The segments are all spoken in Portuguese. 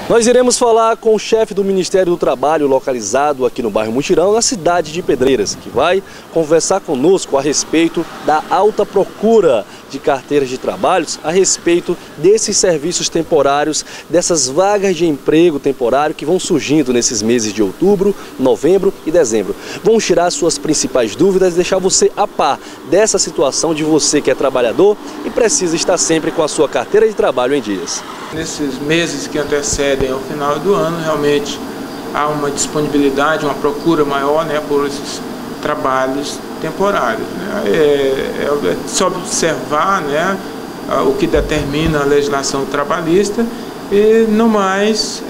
Nós iremos falar com o chefe do Ministério do Trabalho, localizado aqui no bairro Mutirão, na cidade de Pedreiras, que vai conversar conosco a respeito da alta procura de carteiras de trabalhos, a respeito desses serviços temporários, dessas vagas de emprego temporário que vão surgindo nesses meses de outubro, novembro e dezembro. Vamos tirar suas principais dúvidas e deixar você a par dessa situação de você que é trabalhador e precisa estar sempre com a sua carteira de trabalho em dias. Nesses meses que antecedem ao final do ano, realmente há uma disponibilidade, uma procura maior, né, por esses trabalhos temporários, né? É só observar, né, o que determina a legislação trabalhista e no mais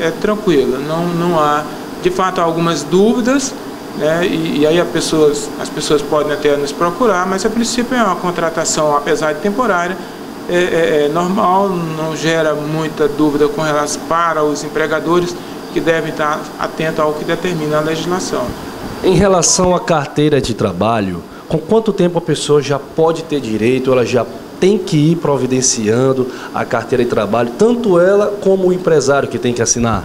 é tranquilo, não há, de fato, algumas dúvidas, né, e aí as pessoas podem até nos procurar, mas a princípio é uma contratação, apesar de temporária, é normal, não gera muita dúvida com relação para os empregadores que devem estar atentos ao que determina a legislação. Em relação à carteira de trabalho, com quanto tempo a pessoa já pode ter direito, ela já tem que ir providenciando a carteira de trabalho, tanto ela como o empresário que tem que assinar?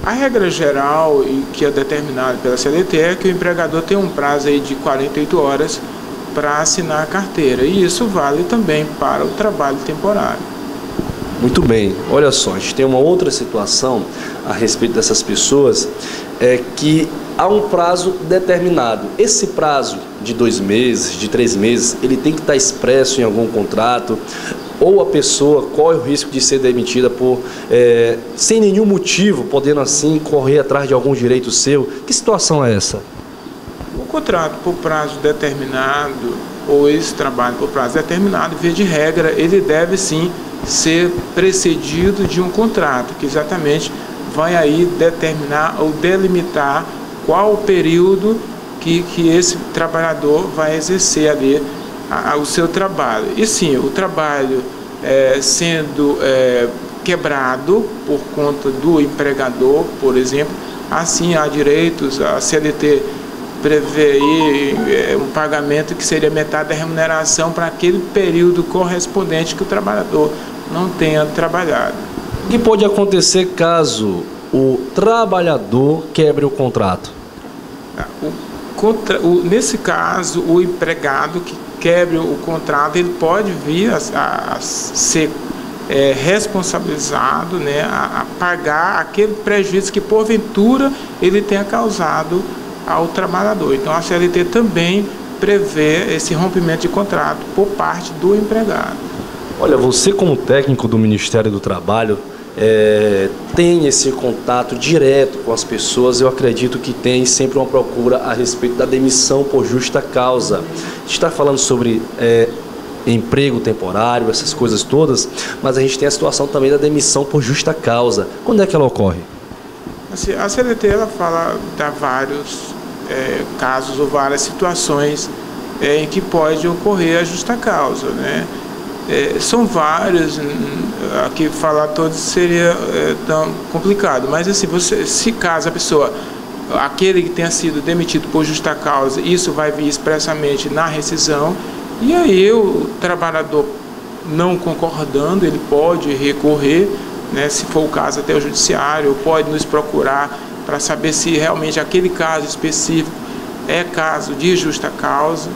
A regra geral e que é determinada pela CLT é que o empregador tem um prazo aí de 48 horas para assinar a carteira, e isso vale também para o trabalho temporário. Muito bem, olha só, a gente tem uma outra situação a respeito dessas pessoas, que há um prazo determinado. Esse prazo de 2 meses, de 3 meses, ele tem que estar expresso em algum contrato, ou a pessoa corre o risco de ser demitida sem nenhum motivo, podendo assim correr atrás de algum direito seu. Que situação é essa? O contrato por prazo determinado ou esse trabalho por prazo determinado, via de regra, ele deve sim ser precedido de um contrato, que exatamente vai aí determinar ou delimitar qual o período que esse trabalhador vai exercer ali o seu trabalho. E sim, o trabalho sendo quebrado por conta do empregador, por exemplo, assim há direitos, a CLT prevê aí um pagamento que seria metade da remuneração para aquele período correspondente que o trabalhador não tenha trabalhado. O que pode acontecer caso o trabalhador quebre o contrato? Nesse caso, o empregado que quebre o contrato, ele pode vir a ser responsabilizado, né, a pagar aquele prejuízo que porventura ele tenha causado ao trabalhador. Então a CLT também prevê esse rompimento de contrato por parte do empregado. Olha, você como técnico do Ministério do Trabalho tem esse contato direto com as pessoas, eu acredito que tem sempre uma procura a respeito da demissão por justa causa. A gente está falando sobre emprego temporário, essas coisas todas, mas a gente tem a situação também da demissão por justa causa. Quando é que ela ocorre? Assim, a CLT ela dá vários casos ou várias situações em que pode ocorrer a justa causa, né? São vários, aqui falar todos seria tão complicado, mas assim, se caso a pessoa, aquele que tenha sido demitido por justa causa, isso vai vir expressamente na rescisão, e aí o trabalhador não concordando, ele pode recorrer, né, se for o caso até o judiciário, pode nos procurar para saber se realmente aquele caso específico é caso de justa causa.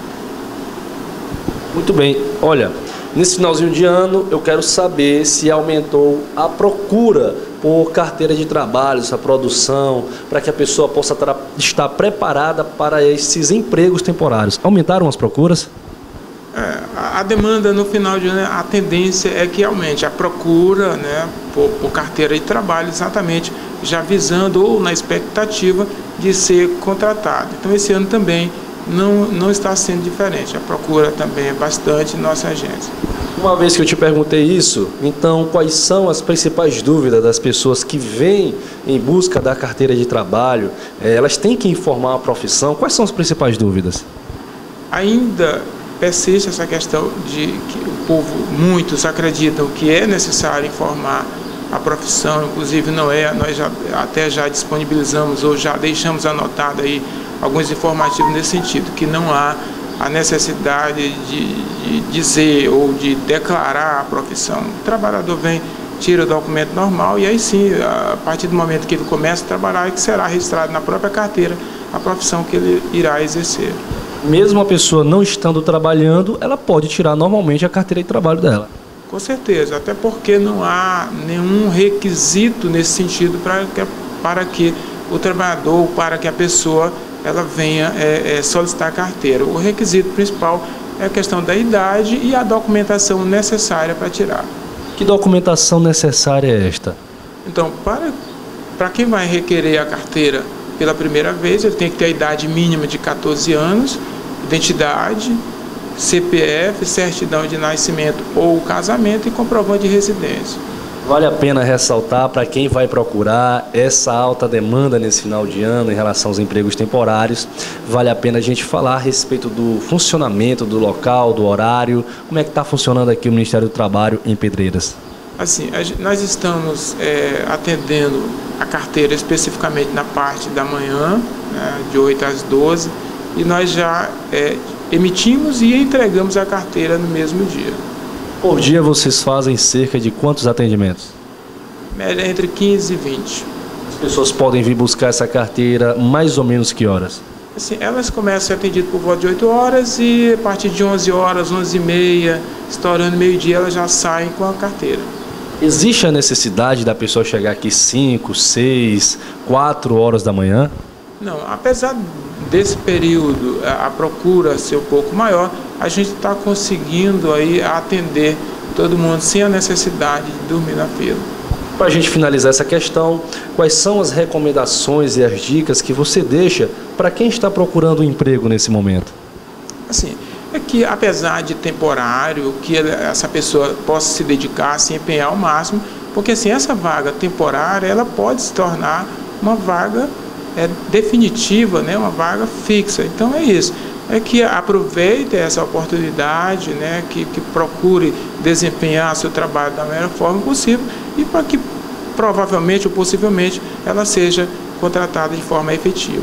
Muito bem, olha, nesse finalzinho de ano eu quero saber se aumentou a procura por carteira de trabalho, essa produção, para que a pessoa possa estar preparada para esses empregos temporários. Aumentaram as procuras? A demanda no final de ano, a tendência é que aumente a procura, né, por carteira de trabalho, exatamente já visando ou na expectativa de ser contratado. Então esse ano também não está sendo diferente, a procura também é bastante em nossa agência. Uma vez que eu te perguntei isso, então quais são as principais dúvidas das pessoas que vêm em busca da carteira de trabalho? Elas têm que informar a profissão, quais são as principais dúvidas? Ainda persiste essa questão de que o povo, muitos acreditam que é necessário informar a profissão, inclusive não é, nós até já disponibilizamos ou já deixamos anotado aí alguns informativos nesse sentido, que não há a necessidade de dizer ou de declarar a profissão. O trabalhador vem tira o documento normal e aí sim, a partir do momento que ele começa a trabalhar, é que será registrado na própria carteira a profissão que ele irá exercer. Mesmo a pessoa não estando trabalhando, ela pode tirar normalmente a carteira de trabalho dela. Com certeza, até porque não há nenhum requisito nesse sentido para que o trabalhador, para que a pessoa ela venha solicitar a carteira. O requisito principal é a questão da idade e a documentação necessária para tirar. Que documentação necessária é esta? Então, para quem vai requerer a carteira pela primeira vez, ele tem que ter a idade mínima de 14 anos, identidade, CPF, certidão de nascimento ou casamento e comprovante de residência. Vale a pena ressaltar para quem vai procurar essa alta demanda nesse final de ano em relação aos empregos temporários, vale a pena a gente falar a respeito do funcionamento do local, do horário, como é que está funcionando aqui o Ministério do Trabalho em Pedreiras? Assim, nós estamos atendendo a carteira especificamente na parte da manhã, né, de 8 às 12, e nós já emitimos e entregamos a carteira no mesmo dia. Por dia vocês fazem cerca de quantos atendimentos? Média entre 15 e 20. As pessoas podem vir buscar essa carteira mais ou menos que horas? Assim, elas começam a ser atendidas por volta de 8 horas e a partir de 11 horas, 11h30, estourando meio-dia, elas já saem com a carteira. Existe a necessidade da pessoa chegar aqui 5, 6, 4 horas da manhã? Não, apesar desse período a procura ser um pouco maior, a gente está conseguindo aí atender todo mundo sem a necessidade de dormir na fila. Para a gente finalizar essa questão, quais são as recomendações e as dicas que você deixa para quem está procurando um emprego nesse momento? Assim, é que apesar de temporário, que essa pessoa possa se dedicar, se empenhar ao máximo, porque assim, essa vaga temporária, ela pode se tornar uma vaga definitiva, né, uma vaga fixa. Então é isso, é que aproveite essa oportunidade, né, que procure desempenhar seu trabalho da melhor forma possível e para que provavelmente ou possivelmente ela seja contratada de forma efetiva.